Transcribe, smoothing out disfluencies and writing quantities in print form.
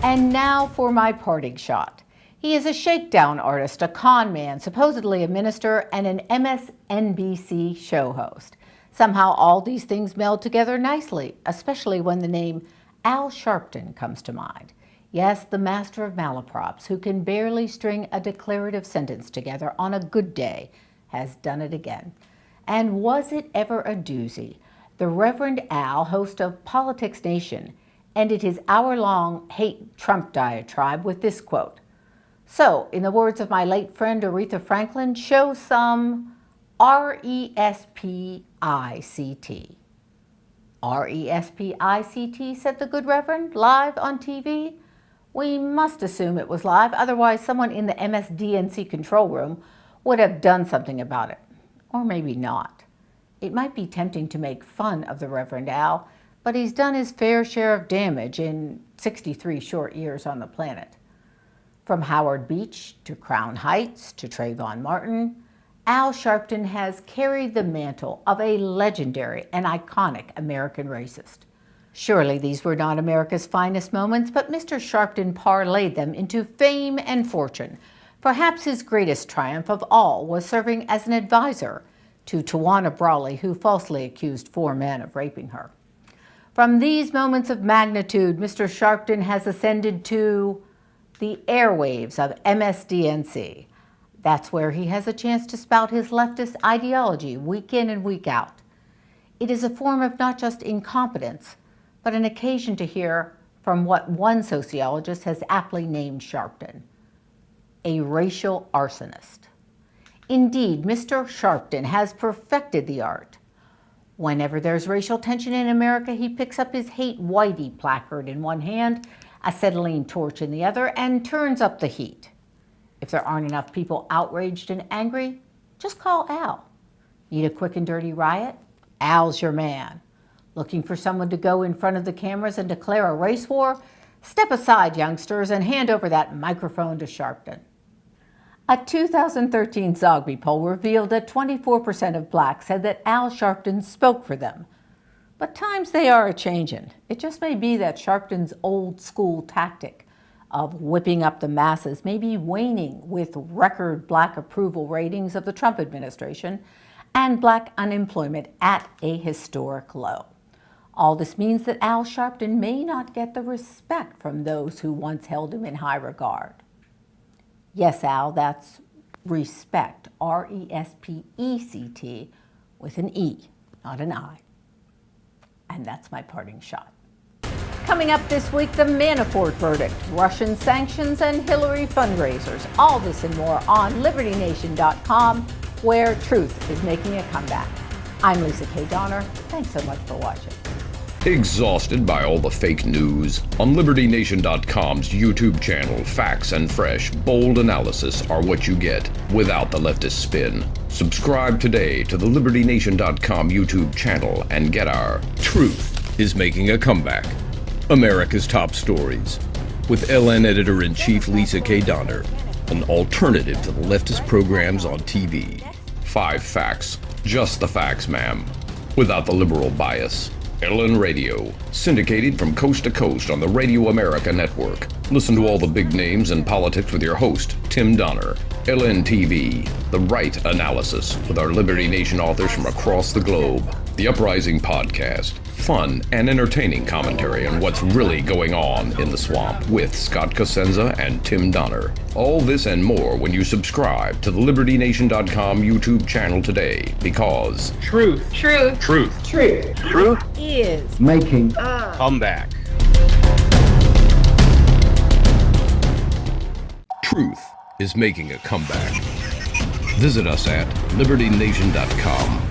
And now for my parting shot. He is a shakedown artist, a con man, supposedly a minister, and an MSNBC show host. Somehow all these things meld together nicely, especially when the name Al Sharpton comes to mind. Yes, the master of malaprops, who can barely string a declarative sentence together on a good day, has done it again. And was it ever a doozy? The Reverend Al, host of Politics Nation, ended his hour-long hate Trump diatribe with this quote. So, in the words of my late friend Aretha Franklin, show some R-E-S-P-I-C-T. R-E-S-P-I-C-T, said the good Reverend, live on TV? We must assume it was live, otherwise someone in the MSDNC control room would have done something about it. Or maybe not. It might be tempting to make fun of the Reverend Al, but he's done his fair share of damage in 63 short years on the planet. From Howard Beach to Crown Heights to Trayvon Martin, Al Sharpton has carried the mantle of a legendary and iconic American racist. Surely these were not America's finest moments, but Mr. Sharpton parlayed them into fame and fortune. Perhaps his greatest triumph of all was serving as an advisor to Tawana Brawley, who falsely accused 4 men of raping her. From these moments of magnitude, Mr. Sharpton has ascended to the airwaves of MSDNC. That's where he has a chance to spout his leftist ideology week in and week out. It is a form of not just incompetence, but an occasion to hear from what one sociologist has aptly named Sharpton, a racial arsonist. Indeed, Mr. Sharpton has perfected the art. Whenever there's racial tension in America, he picks up his Hate Whitey placard in one hand, acetylene torch in the other, and turns up the heat. If there aren't enough people outraged and angry, just call Al. Need a quick and dirty riot? Al's your man. Looking for someone to go in front of the cameras and declare a race war? Step aside, youngsters, and hand over that microphone to Sharpton. A 2013 Zogby poll revealed that 24% of blacks said that Al Sharpton spoke for them. But times they are a-changin'. It just may be that Sharpton's old-school tactic of whipping up the masses may be waning with record black approval ratings of the Trump administration and black unemployment at a historic low. All this means that Al Sharpton may not get the respect from those who once held him in high regard. Yes, Al, that's respect, R-E-S-P-E-C-T, with an E, not an I. And that's my parting shot. Coming up this week, the Manafort verdict, Russian sanctions, and Hillary fundraisers. All this and more on LibertyNation.com, where truth is making a comeback. I'm Lisa K. Donner. Thanks so much for watching. Exhausted by all the fake news? On LibertyNation.com's YouTube channel, facts and fresh, bold analysis are what you get without the leftist spin. Subscribe today to the LibertyNation.com YouTube channel and get our Truth is Making a Comeback, America's Top Stories, with LN Editor-in-Chief Lisa K. Donner, an alternative to the leftist programs on TV. 5 facts, just the facts, ma'am, without the liberal bias. LN Radio, syndicated from coast to coast on the Radio America Network. Listen to all the big names in politics with your host, Tim Donner. LN TV, the right analysis with our Liberty Nation authors from across the globe. The Uprising Podcast, fun and entertaining commentary on what's really going on in the swamp with Scott Cosenza and Tim Donner. All this and more when you subscribe to the LibertyNation.com YouTube channel today, because Truth Is making a comeback. Truth is making a comeback. Visit us at LibertyNation.com